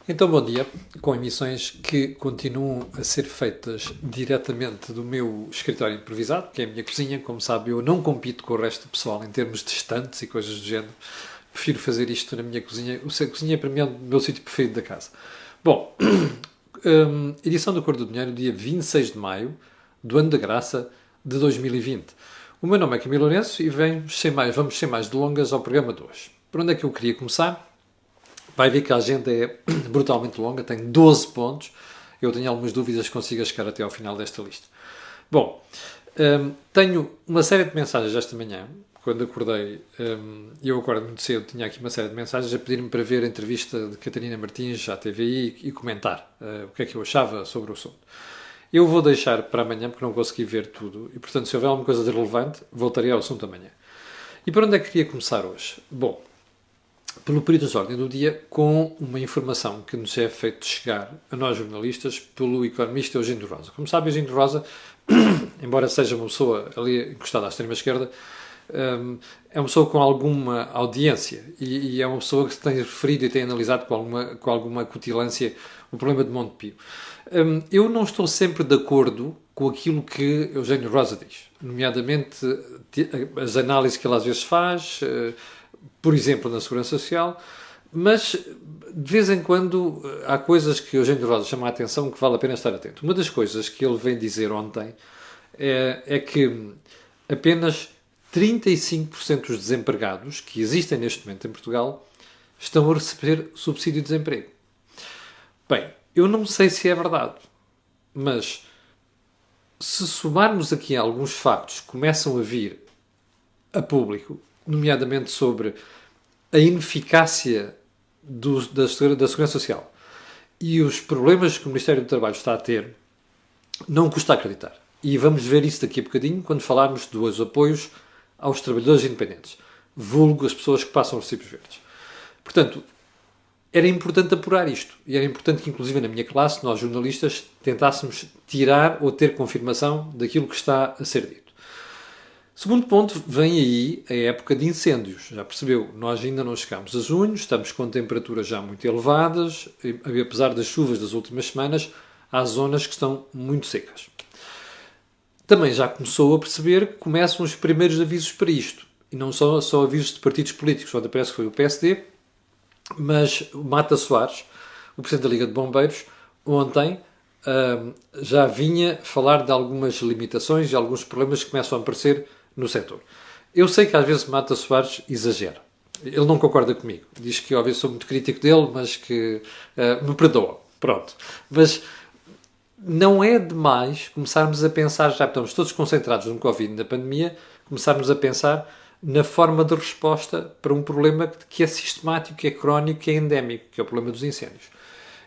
Então, bom dia, com emissões que continuam a ser feitas diretamente do meu escritório improvisado, que é a minha cozinha. Como sabe, eu não compito com o resto do pessoal em termos de estantes e coisas do género. Prefiro fazer isto na minha cozinha. A cozinha, para mim, é o meu sítio preferido da casa. Bom, edição do Cor do Dinheiro, dia 26 de maio do ano da graça de 2020. O meu nome é Camilo Lourenço e vamos sem mais delongas ao programa de hoje. Por onde é que eu queria começar? Vai ver que a agenda é brutalmente longa, tem 12 pontos. Eu tenho algumas dúvidas se consigo chegar até ao final desta lista. Bom, tenho uma série de mensagens esta manhã. Quando acordei, eu acordo muito cedo, tinha aqui uma série de mensagens a pedir-me para ver a entrevista de Catarina Martins à TVI e comentar o que é que eu achava sobre o assunto. Eu vou deixar para amanhã porque não consegui ver tudo e, portanto, se houver alguma coisa de relevante, voltarei ao assunto amanhã. E para onde é que queria começar hoje? Bom, pelo período de ordem do dia, com uma informação que nos é feito chegar a nós jornalistas pelo economista Eugênio Rosa. Como sabe, Eugênio Rosa, embora seja uma pessoa ali encostada à extrema-esquerda, é uma pessoa com alguma audiência e é uma pessoa que se tem referido e tem analisado com alguma acutilância o problema de Montepio. Eu não estou sempre de acordo com aquilo que Eugênio Rosa diz, nomeadamente as análises que ele às vezes faz, por exemplo, na Segurança Social, mas de vez em quando há coisas que Eugênio Rosa chama a atenção que vale a pena estar atento. Uma das coisas que ele vem dizer ontem é que apenas 35% dos desempregados que existem neste momento em Portugal estão a receber subsídio de desemprego. Bem, eu não sei se é verdade, mas se somarmos aqui alguns factos que começam a vir a público, nomeadamente sobre a ineficácia da Segurança Social e os problemas que o Ministério do Trabalho está a ter, não custa acreditar. E vamos ver isso daqui a bocadinho quando falarmos dos apoios aos trabalhadores independentes, vulgo as pessoas que passam recibos verdes. Portanto, era importante apurar isto. E era importante que, inclusive, na minha classe, nós jornalistas tentássemos tirar ou ter confirmação daquilo que está a ser dito. Segundo ponto, vem aí a época de incêndios. Já percebeu? Nós ainda não chegámos a junho, estamos com temperaturas já muito elevadas, e, apesar das chuvas das últimas semanas, há zonas que estão muito secas. Também já começou a perceber que começam os primeiros avisos para isto. E não só avisos de partidos políticos, onde parece que foi o PSD, mas o Mata Soares, o Presidente da Liga de Bombeiros, ontem já vinha falar de algumas limitações e alguns problemas que começam a aparecer no setor. Eu sei que às vezes Mata Soares exagera. Ele não concorda comigo. Diz que eu às vezes sou muito crítico dele, mas que me perdoa. Pronto. Mas não é demais começarmos a pensar, já estamos todos concentrados no Covid e na pandemia, começarmos a pensar na forma de resposta para um problema que é sistemático, que é crónico, que é endémico, que é o problema dos incêndios.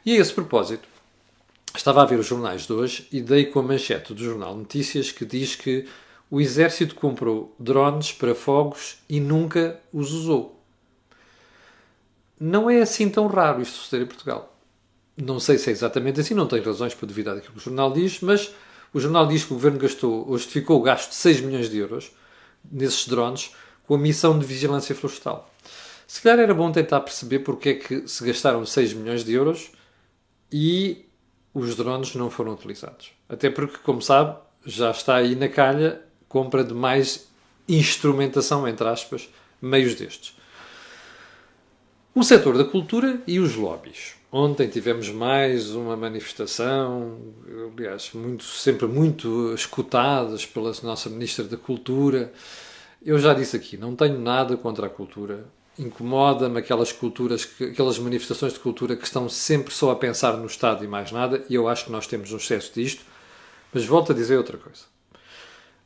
E a esse propósito, estava a ver os jornais de hoje e dei com a manchete do jornal Notícias que diz que o Exército comprou drones para fogos e nunca os usou. Não é assim tão raro isto suceder em Portugal. Não sei se é exatamente assim, não tenho razões para duvidar daquilo que o jornal diz, mas o jornal diz que o governo justificou o gasto de 6 milhões de euros nesses drones com a missão de vigilância florestal. Se calhar era bom tentar perceber porque é que se gastaram 6 milhões de euros e os drones não foram utilizados. Até porque, como sabe, já está aí na calha compra de mais instrumentação, entre aspas, meios destes. O setor da cultura e os lobbies. Ontem tivemos mais uma manifestação, aliás, sempre muito escutadas pela nossa Ministra da Cultura. Eu já disse aqui, não tenho nada contra a cultura. Incomoda-me aquelas manifestações de cultura que estão sempre só a pensar no Estado e mais nada, e eu acho que nós temos um excesso disto. Mas volto a dizer outra coisa.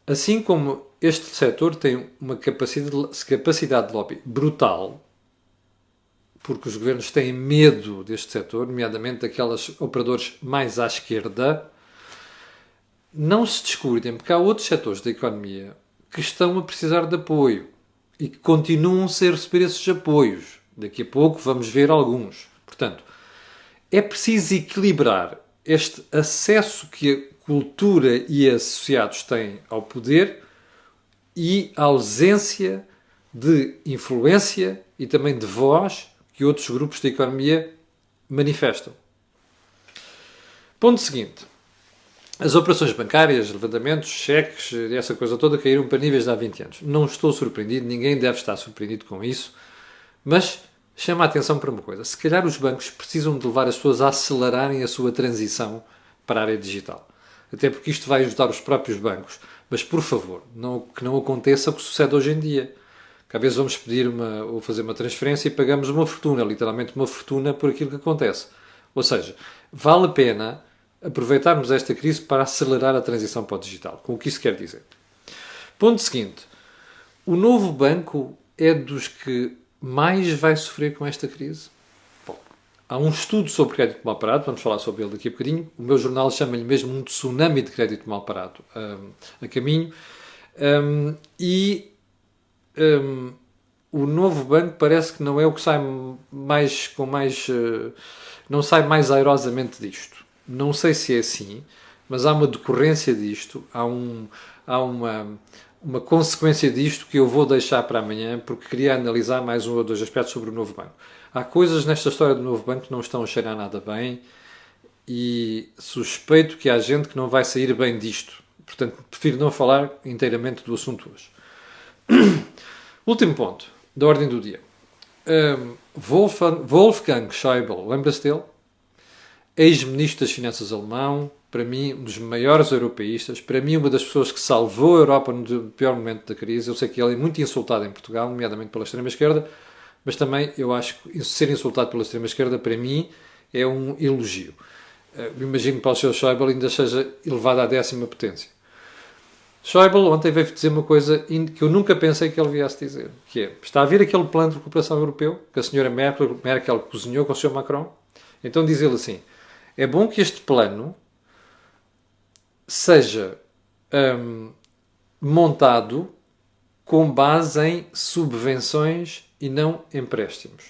Assim como este setor tem uma capacidade de lobby brutal, porque os governos têm medo deste setor, nomeadamente daqueles operadores mais à esquerda, não se descuidem, porque há outros setores da economia que estão a precisar de apoio e que continuam a receber esses apoios. Daqui a pouco vamos ver alguns. Portanto, é preciso equilibrar este acesso que a cultura e associados têm ao poder e a ausência de influência e também de voz que outros grupos da economia manifestam. Ponto seguinte. As operações bancárias, levantamentos, cheques, essa coisa toda caíram para níveis de há 20 anos. Não estou surpreendido, ninguém deve estar surpreendido com isso, mas chama a atenção para uma coisa. Se calhar os bancos precisam de levar as pessoas a acelerarem a sua transição para a área digital. Até porque isto vai ajudar os próprios bancos. Mas, por favor, que não aconteça o que sucede hoje em dia. Que às vezes vamos pedir ou fazer uma transferência e pagamos uma fortuna, literalmente uma fortuna, por aquilo que acontece. Ou seja, vale a pena aproveitarmos esta crise para acelerar a transição para o digital. Com o que isso quer dizer? Ponto seguinte. O novo banco é dos que mais vai sofrer com esta crise. Bom, há um estudo sobre crédito mal parado, vamos falar sobre ele daqui a bocadinho. O meu jornal chama-lhe mesmo um tsunami de crédito mal parado a caminho. O novo banco parece que não é o que sai não sai mais airosamente disto. Não sei se é assim, mas há uma decorrência disto, há uma consequência disto que eu vou deixar para amanhã, porque queria analisar mais um ou dois aspectos sobre o novo banco. Há coisas nesta história do novo banco que não estão a cheirar nada bem e suspeito que há gente que não vai sair bem disto. Portanto, prefiro não falar inteiramente do assunto hoje. Último ponto, da ordem do dia. Wolfgang Schäuble, lembra-se dele? Ex-ministro das Finanças alemão, para mim um dos maiores europeístas, para mim uma das pessoas que salvou a Europa no pior momento da crise. Eu sei que ele é muito insultado em Portugal, nomeadamente pela extrema-esquerda, mas também eu acho que ser insultado pela extrema-esquerda, para mim, é um elogio. Imagino que para o Sr. Schäuble ainda seja elevado à 10ª potência. Schäuble ontem veio dizer uma coisa que eu nunca pensei que ele viesse dizer, que é, está a vir aquele plano de recuperação europeu que a senhora Merkel cozinhou com o Sr. Macron. Então diz ele assim, é bom que este plano seja montado com base em subvenções e não empréstimos.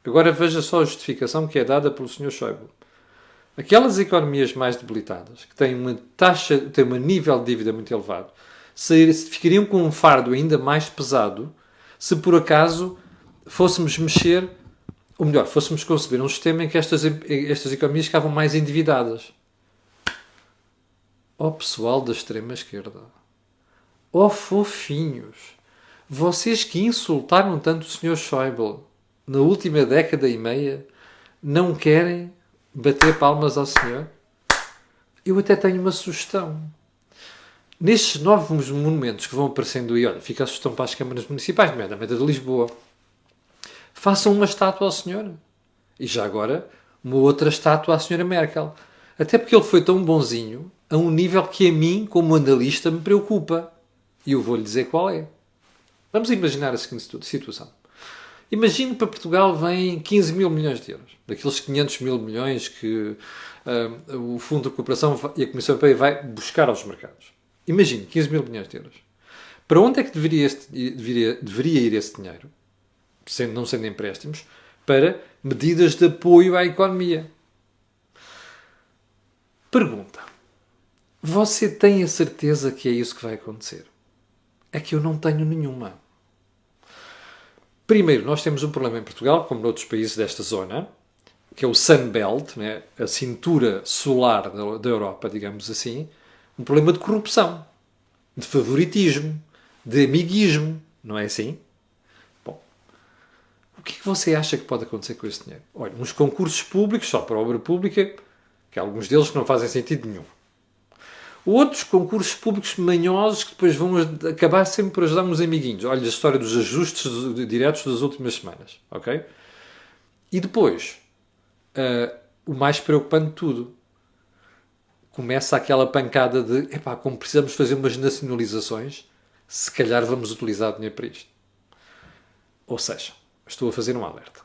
Agora veja só a justificação que é dada pelo Sr. Schäuble. Aquelas economias mais debilitadas, que têm um nível de dívida muito elevado, ficariam com um fardo ainda mais pesado se por acaso fôssemos mexer, ou melhor, fôssemos conceber um sistema em que estas economias ficavam mais endividadas. Ó pessoal da extrema-esquerda, ó fofinhos, vocês que insultaram tanto o Sr. Schäuble na última década e meia, não querem bater palmas ao senhor? Eu até tenho uma sugestão. Nestes novos monumentos que vão aparecendo aí, olha, fica a sugestão para as câmaras municipais, nomeadamente a de Lisboa, façam uma estátua ao senhor. E já agora, uma outra estátua à senhora Merkel. Até porque ele foi tão bonzinho, a um nível que a mim, como analista, me preocupa. E eu vou-lhe dizer qual é. Vamos imaginar a seguinte situação. Imagine que para Portugal vêm 15 mil milhões de euros. Daqueles 500 mil milhões que o Fundo de Recuperação e a Comissão Europeia vai buscar aos mercados. Imagine, 15 mil milhões de euros. Para onde é que deveria ir esse dinheiro, não sendo empréstimos, para medidas de apoio à economia? Pergunta. Você tem a certeza que é isso que vai acontecer? É que eu não tenho nenhuma. Primeiro, nós temos um problema em Portugal, como noutros países desta zona, que é o Sunbelt, né? A cintura solar da Europa, digamos assim, um problema de corrupção, de favoritismo, de amiguismo, não é assim? Bom, o que é que você acha que pode acontecer com esse dinheiro? Olha, uns concursos públicos, só para a obra pública, que há alguns deles que não fazem sentido nenhum. Outros concursos públicos manhosos que depois vão acabar sempre por ajudar uns amiguinhos. Olha a história dos ajustes diretos das últimas semanas. Ok? E depois, o mais preocupante de tudo, começa aquela pancada de epá, como precisamos fazer umas nacionalizações, se calhar vamos utilizar dinheiro para isto. Ou seja, estou a fazer um alerta.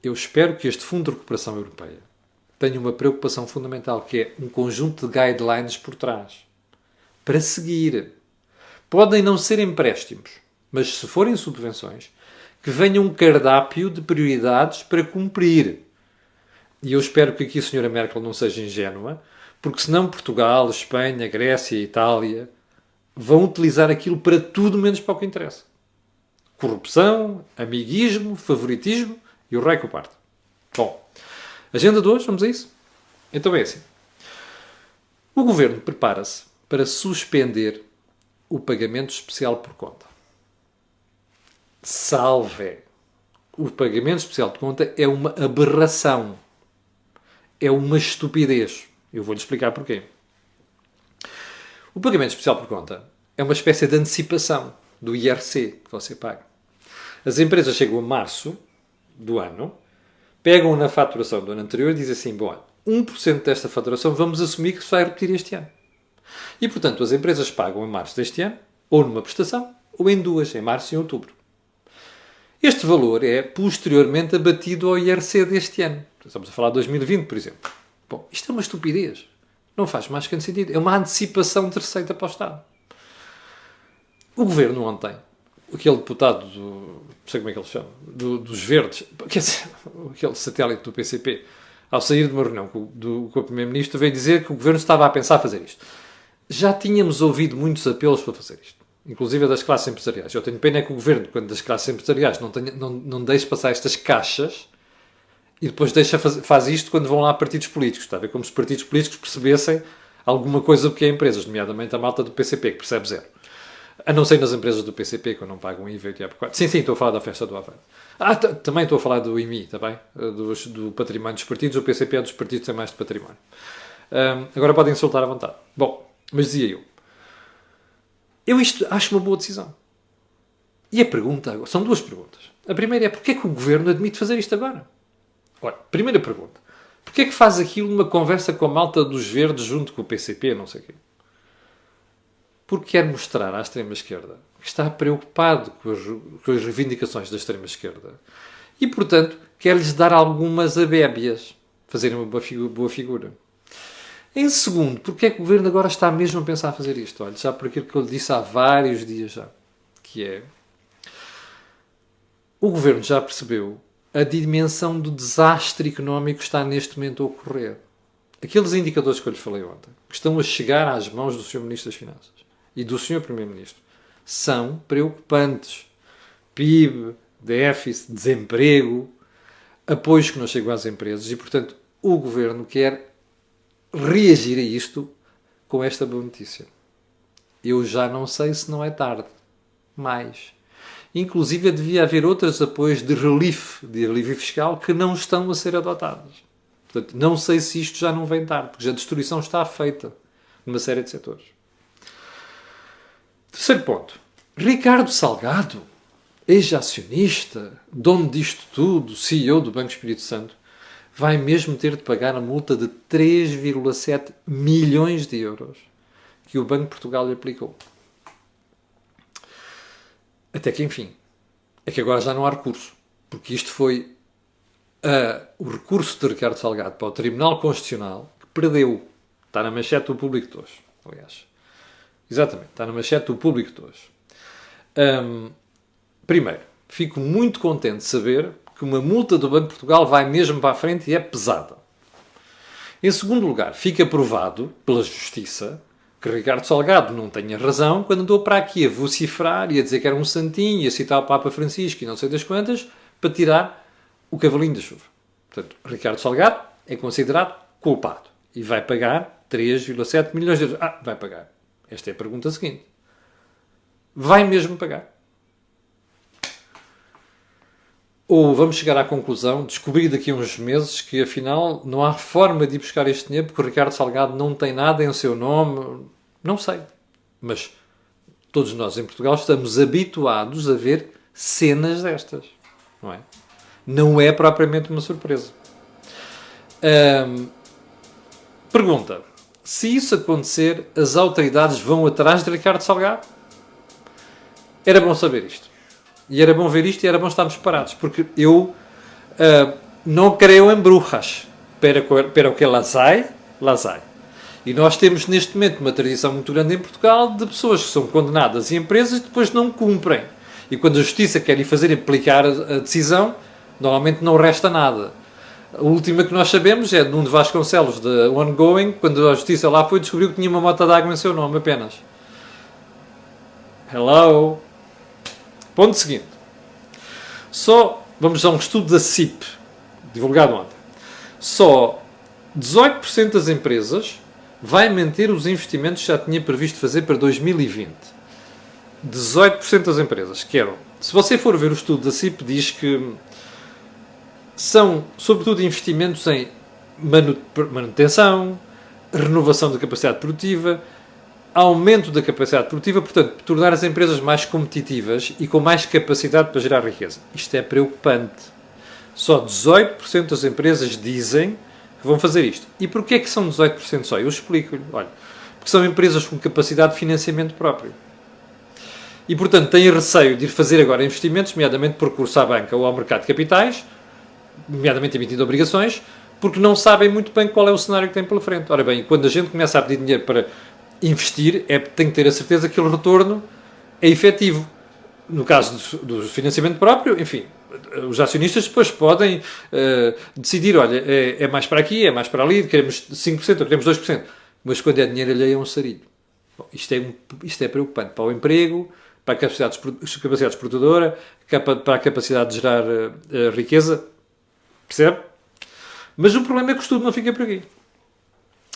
Eu espero que este Fundo de Recuperação Europeia tenho uma preocupação fundamental, que é um conjunto de guidelines por trás. Para seguir. Podem não ser empréstimos, mas se forem subvenções, que venha um cardápio de prioridades para cumprir. E eu espero que aqui a Sra. Merkel não seja ingênua, porque senão Portugal, Espanha, Grécia e Itália vão utilizar aquilo para tudo menos para o que interessa. Corrupção, amiguismo, favoritismo e o rei que o parte. Bom, Agenda de hoje, vamos a isso? Então é assim. O Governo prepara-se para suspender o pagamento especial por conta. Salve! O pagamento especial de conta é uma aberração. É uma estupidez. Eu vou-lhe explicar porquê. O pagamento especial por conta é uma espécie de antecipação do IRC que você paga. As empresas chegam a março do ano, pegam na faturação do ano anterior e dizem assim, bom, 1% desta faturação vamos assumir que se vai repetir este ano. E, portanto, as empresas pagam em março deste ano, ou numa prestação, ou em duas, em março e em outubro. Este valor é posteriormente abatido ao IRC deste ano. Estamos a falar de 2020, por exemplo. Bom, isto é uma estupidez. Não faz mais que sentido. É uma antecipação de receita para o Estado. O Governo ontem, aquele deputado, não sei como é que ele chama, dos Verdes, quer dizer, aquele satélite do PCP, ao sair de uma reunião com o Primeiro-Ministro, veio dizer que o Governo estava a pensar fazer isto. Já tínhamos ouvido muitos apelos para fazer isto, inclusive das classes empresariais. Eu tenho pena que o Governo, quando das classes empresariais, não deixe passar estas caixas e depois faz isto quando vão lá partidos políticos. Está a ver? Como se os partidos políticos percebessem alguma coisa do que é empresas, nomeadamente a malta do PCP, que percebe zero. A não ser nas empresas do PCP, que não pagam IVA e por 4. Sim, estou a falar da festa do Aveiro. Também estou a falar do IMI, está bem? Do património dos partidos. O PCP é dos partidos que tem mais de património. Agora podem insultar à vontade. Bom, mas dizia eu isto acho uma boa decisão. E a pergunta agora, são duas perguntas. A primeira é, porquê é que o Governo admite fazer isto agora? Olha, primeira pergunta. Porquê é que faz aquilo numa conversa com a malta dos Verdes junto com o PCP, não sei o quê? Porque quer mostrar à extrema-esquerda que está preocupado com as reivindicações da extrema-esquerda e, portanto, quer-lhes dar algumas abébias, fazerem uma boa figura. Em segundo, porque é que o Governo agora está mesmo a pensar fazer isto? Olha, já por aquilo que eu lhe disse há vários dias já, que é, o Governo já percebeu a dimensão do desastre económico que está neste momento a ocorrer. Aqueles indicadores que eu lhe falei ontem, que estão a chegar às mãos do Sr. Ministro das Finanças e do Sr. Primeiro-Ministro, são preocupantes. PIB, déficit, desemprego, apoios que não chegam às empresas e, portanto, o Governo quer reagir a isto com esta boa notícia. Eu já não sei se não é tarde. Mais. Inclusive, devia haver outros apoios de alívio fiscal que não estão a ser adotados. Portanto, não sei se isto já não vem tarde, porque a destruição está feita numa série de setores. Terceiro ponto. Ricardo Salgado, ex-acionista, dono disto tudo, CEO do Banco Espírito Santo, vai mesmo ter de pagar a multa de 3,7 milhões de euros que o Banco de Portugal lhe aplicou. Até que, enfim, é que agora já não há recurso, porque isto foi o recurso de Ricardo Salgado para o Tribunal Constitucional que perdeu. Está na manchete do Público de hoje, aliás. Exatamente, está na manchete do Público de hoje. Primeiro, fico muito contente de saber que uma multa do Banco de Portugal vai mesmo para a frente e é pesada. Em segundo lugar, fica provado pela Justiça que Ricardo Salgado não tenha razão quando andou para aqui a vocifrar e a dizer que era um santinho e a citar o Papa Francisco e não sei das quantas para tirar o cavalinho da chuva. Portanto, Ricardo Salgado é considerado culpado e vai pagar 3,7 milhões de euros. Vai pagar. Esta é a pergunta seguinte. Vai mesmo pagar? Ou vamos chegar à conclusão, descobrir daqui a uns meses que afinal não há forma de ir buscar este dinheiro porque o Ricardo Salgado não tem nada em seu nome? Não sei. Mas todos nós em Portugal estamos habituados a ver cenas destas. Não é? Não é propriamente uma surpresa. Pergunta. Se isso acontecer, as autoridades vão atrás de Ricardo Salgado? Era bom saber isto. E era bom ver isto e era bom estarmos parados, porque eu não creio em bruxas. Pero que las hay. E nós temos neste momento uma tradição muito grande em Portugal de pessoas que são condenadas em empresas e depois não cumprem. E quando a Justiça quer lhe fazer aplicar a decisão, normalmente não resta nada. A última que nós sabemos é de Nuno Vasconcelos, da Ongoing, quando a Justiça lá foi, descobriu que tinha uma mota de água em seu nome apenas. Hello? Ponto seguinte. Vamos a um estudo da CIP, divulgado ontem. só 18% das empresas vai manter os investimentos que já tinha previsto fazer para 2020. 18% das empresas querem. Se você for ver o estudo da CIP, diz que são, sobretudo, investimentos em manutenção, renovação da capacidade produtiva, aumento da capacidade produtiva, portanto, tornar as empresas mais competitivas e com mais capacidade para gerar riqueza. Isto é preocupante. Só 18% das empresas dizem que vão fazer isto. E porquê é que são 18% só? Eu explico-lhe. Olha, porque são empresas com capacidade de financiamento próprio. E, portanto, têm receio de ir fazer agora investimentos, nomeadamente por recurso à banca ou ao mercado de capitais, nomeadamente emitindo obrigações, porque não sabem muito bem qual é o cenário que têm pela frente. Ora bem, quando a gente começa a pedir dinheiro para investir, tem que ter a certeza que aquele retorno é efetivo. No caso do financiamento próprio, enfim, os acionistas depois podem decidir, olha, é mais para aqui, é mais para ali, queremos 5% ou queremos 2%. Mas quando é dinheiro alheio é um sarilho. Bom, isto é preocupante para o emprego, para a capacidade exportadora, para a capacidade de gerar riqueza. Percebe? Mas o problema é que o estudo não fica por aqui.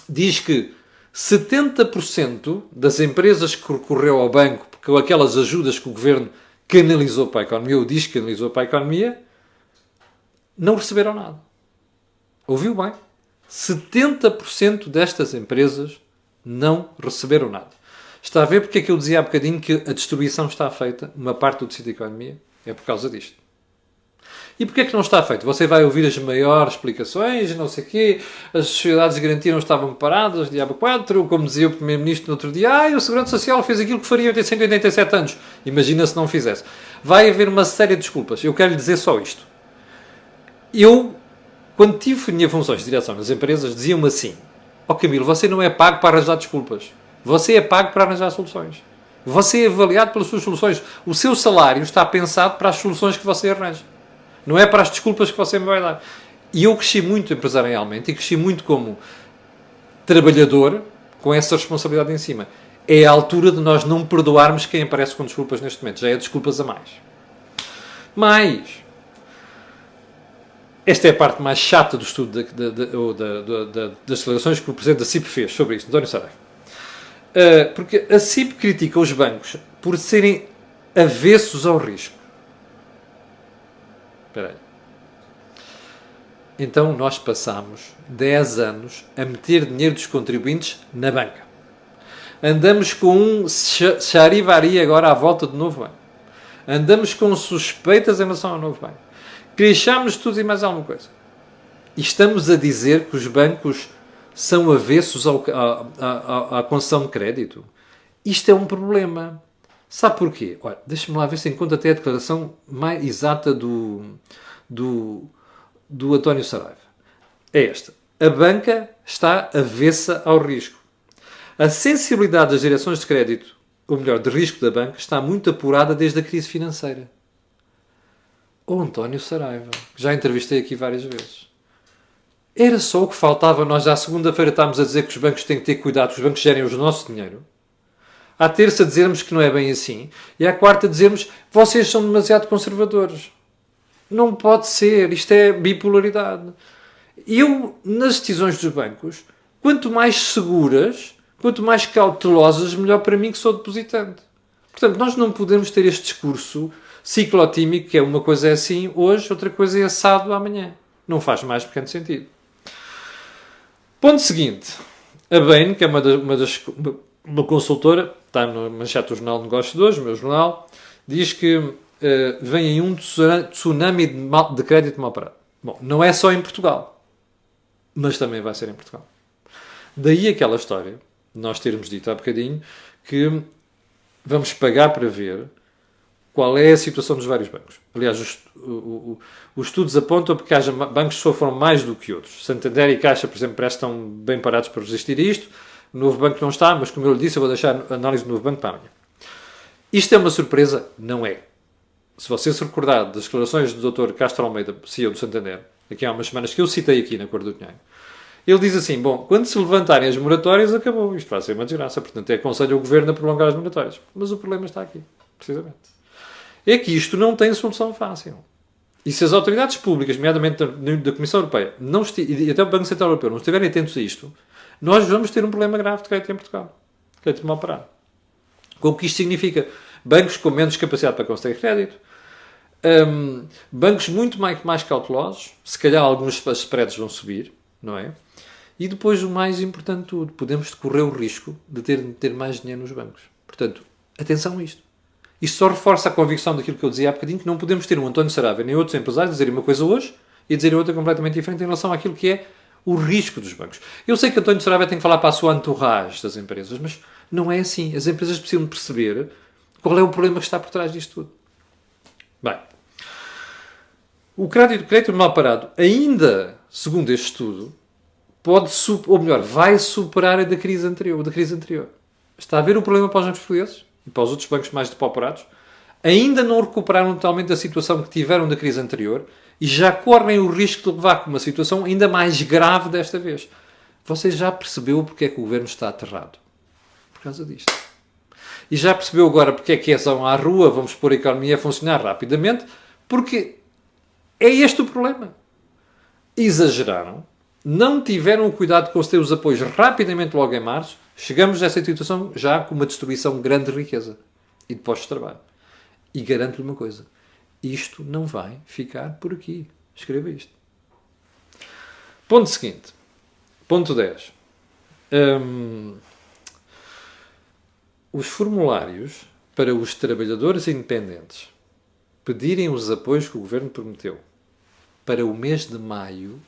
Diz que 70% das empresas que recorreu ao banco com aquelas ajudas que o governo canalizou para a economia, ou diz que canalizou para a economia, não receberam nada. Ouviu bem? 70% destas empresas não receberam nada. Está a ver porque é que eu dizia há bocadinho que a distribuição está feita, uma parte do tecido da economia? É por causa disto. E porquê é que não está feito? Você vai ouvir as maiores explicações, não sei o quê, as sociedades de garantia não estavam paradas, diabo 4, como dizia o Primeiro-Ministro no outro dia, o Segurança Social fez aquilo que faria em 187 anos. Imagina se não fizesse. Vai haver uma série de desculpas. Eu quero lhe dizer só isto. Eu, quando tinha funções de direção nas empresas, diziam-me assim, Camilo, você não é pago para arranjar desculpas. Você é pago para arranjar soluções. Você é avaliado pelas suas soluções. O seu salário está pensado para as soluções que você arranja. Não é para as desculpas que você me vai dar. E eu cresci muito empresarialmente e cresci muito como trabalhador com essa responsabilidade em cima. É a altura de nós não perdoarmos quem aparece com desculpas neste momento. Já é desculpas a mais. Mas esta é a parte mais chata do estudo das declarações que o Presidente da CIP fez sobre isso, António Saraiva. Porque a CIP critica os bancos por serem avessos ao risco. Espera aí. Então nós passamos 10 anos a meter dinheiro dos contribuintes na banca. Andamos com um charivari agora à volta do novo banco. Andamos com suspeitas em relação ao novo banco. Queixamos tudo e mais alguma coisa. E estamos a dizer que os bancos são avessos à concessão de crédito. Isto é um problema. Sabe porquê? Olha, deixa-me lá ver se encontro até a declaração mais exata do António Saraiva. É esta. A banca está avessa ao risco. A sensibilidade das direções de crédito, ou melhor, de risco da banca, está muito apurada desde a crise financeira. António Saraiva, que já entrevistei aqui várias vezes. Era só o que faltava. Nós, à segunda-feira, estávamos a dizer que os bancos têm que ter cuidado, que os bancos gerem o nosso dinheiro. À terça dizermos que não é bem assim. E à quarta dizermos vocês são demasiado conservadores. Não pode ser. Isto é bipolaridade. Eu, nas decisões dos bancos, quanto mais seguras, quanto mais cautelosas, melhor para mim que sou depositante. Portanto, nós não podemos ter este discurso ciclotímico, que é uma coisa é assim hoje, outra coisa é assado amanhã. Não faz mais pequeno sentido. Ponto seguinte. A Bain, que é uma consultora, está no manchete do Jornal de Negócios de hoje, o meu jornal, diz que vem aí um tsunami de crédito mal parado. Bom, não é só em Portugal, mas também vai ser em Portugal. Daí aquela história, nós termos dito há bocadinho, que vamos pagar para ver qual é a situação dos vários bancos. Aliás, os estudos apontam que haja bancos que sofram mais do que outros. Santander e Caixa, por exemplo, estão bem parados para resistir a isto. O Novo Banco não está, mas como eu lhe disse, eu vou deixar a análise do Novo Banco para amanhã. Isto é uma surpresa? Não é. Se você se recordar das declarações do Dr. Castro Almeida, CEO do Santander, aqui há umas semanas que eu citei aqui na Cor do Dinheiro, ele diz assim, bom, quando se levantarem as moratórias, acabou. Isto vai ser uma desgraça. Portanto, aconselho o Governo a prolongar as moratórias. Mas o problema está aqui, precisamente. É que isto não tem solução fácil. E se as autoridades públicas, nomeadamente da Comissão Europeia, e até o Banco Central Europeu, não estiverem atentos a isto, nós vamos ter um problema grave de crédito em Portugal. Crédito mal parado. Com o que isto significa? Bancos com menos capacidade para conceder crédito, bancos muito mais cautelosos, se calhar alguns spreads vão subir, não é? E depois, o mais importante de tudo, podemos correr o risco de ter mais dinheiro nos bancos. Portanto, atenção a isto. Isto só reforça a convicção daquilo que eu dizia há bocadinho, que não podemos ter um António Saraiva nem outros empresários dizerem uma coisa hoje e dizerem outra completamente diferente em relação àquilo que é o risco dos bancos. Eu sei que António Saraiva tem que falar para a sua entourage das empresas, mas não é assim. As empresas precisam perceber qual é o problema que está por trás disto tudo. Bem, o crédito mal parado, ainda, segundo este estudo, vai superar a da crise anterior. Está a ver o problema para os bancos portugueses e para os outros bancos mais depauperados? Ainda não recuperaram totalmente a situação que tiveram da crise anterior e já correm o risco de levar com uma situação ainda mais grave desta vez. Você já percebeu porque é que o governo está aterrado? Por causa disto. E já percebeu agora porque é que vão à rua, vamos pôr a economia a funcionar rapidamente? Porque é este o problema. Exageraram, não tiveram o cuidado de conceder os apoios rapidamente logo em março, chegamos a essa situação já com uma destruição grande de riqueza e de postos de trabalho. E garanto-lhe uma coisa, isto não vai ficar por aqui. Escreva isto. Ponto seguinte. Ponto 10. Os formulários para os trabalhadores independentes pedirem os apoios que o governo prometeu para o mês de maio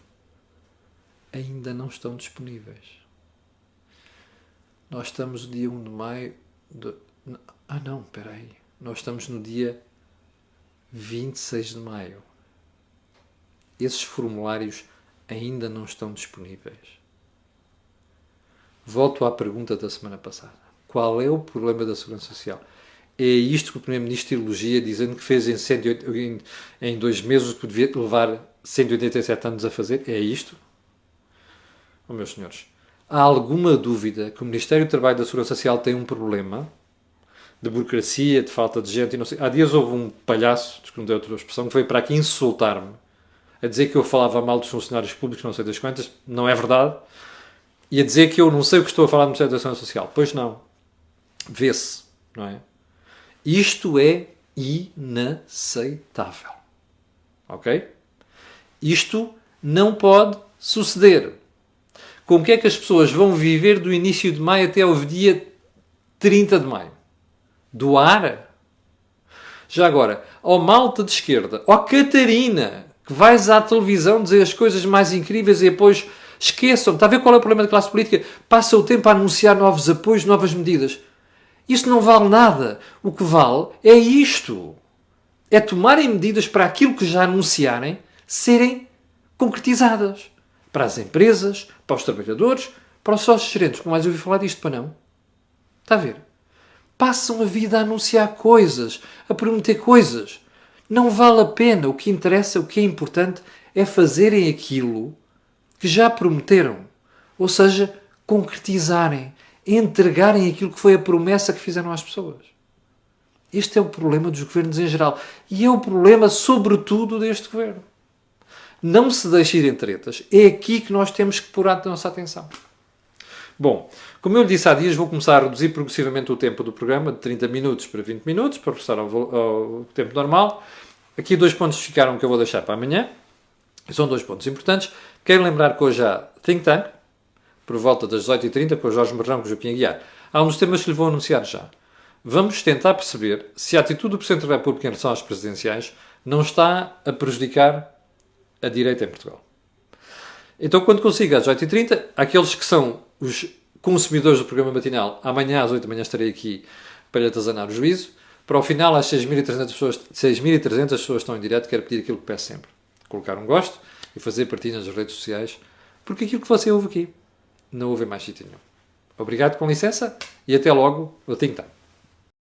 ainda não estão disponíveis. Nós estamos no dia 1 de maio... espera aí. Nós estamos no dia 26 de maio. Esses formulários ainda não estão disponíveis. Volto à pergunta da semana passada. Qual é o problema da Segurança Social? É isto que o Primeiro-Ministro elogia, dizendo que fez em 2 meses o que devia levar 187 anos a fazer? É isto? Oh, meus senhores, há alguma dúvida que o Ministério do Trabalho e da Segurança Social tem um problema de burocracia, de falta de gente e não sei... Há dias houve um palhaço, desculpe outra expressão, que veio para aqui insultar-me, a dizer que eu falava mal dos funcionários públicos, não sei das quantas, não é verdade, e a dizer que eu não sei o que estou a falar do Ministério da Segurança Social. Pois não. Vê-se, não é? Isto é inaceitável. Ok? Isto não pode suceder. Como é que as pessoas vão viver do início de maio até ao dia 30 de maio? Do ar? Já agora, ao malta de esquerda, ó Catarina, que vais à televisão dizer as coisas mais incríveis e depois esqueçam. Está a ver qual é o problema da classe política? Passa o tempo a anunciar novos apoios, novas medidas. Isso não vale nada. O que vale é isto. É tomarem medidas para aquilo que já anunciarem serem concretizadas. Para as empresas, para os trabalhadores, para os sócios gerentes. Como mais ouvi falar disto, para não? Está a ver? Passam a vida a anunciar coisas, a prometer coisas. Não vale a pena. O que interessa, o que é importante, é fazerem aquilo que já prometeram. Ou seja, concretizarem, entregarem aquilo que foi a promessa que fizeram às pessoas. Este é o problema dos governos em geral. E é o problema, sobretudo, deste governo. Não se deixe ir em tretas. É aqui que nós temos que pôr a nossa atenção. Bom, como eu lhe disse há dias, vou começar a reduzir progressivamente o tempo do programa de 30 minutos para 20 minutos, para regressar ao tempo normal. Aqui 2 pontos ficaram que eu vou deixar para amanhã. São 2 pontos importantes. Quero lembrar que hoje há Think Tank, por volta das 18h30, com o Jorge Marrão, com o Joaquim Aguiar. Há uns temas que lhe vou anunciar já. Vamos tentar perceber se a atitude do Presidente da República em relação às presidenciais não está a prejudicar a direita em Portugal. Então, quando consiga, às 8h30, aqueles que são os consumidores do programa matinal, amanhã às 8 da manhã estarei aqui para lhe atazanar o juízo. Para o final, às 6.300 pessoas estão em direto, quero pedir aquilo que peço sempre. Colocar um gosto e fazer partilha nas redes sociais, porque aquilo que você ouve aqui não ouve mais sítio nenhum. Obrigado, com licença, e até logo, eu tenho tanto.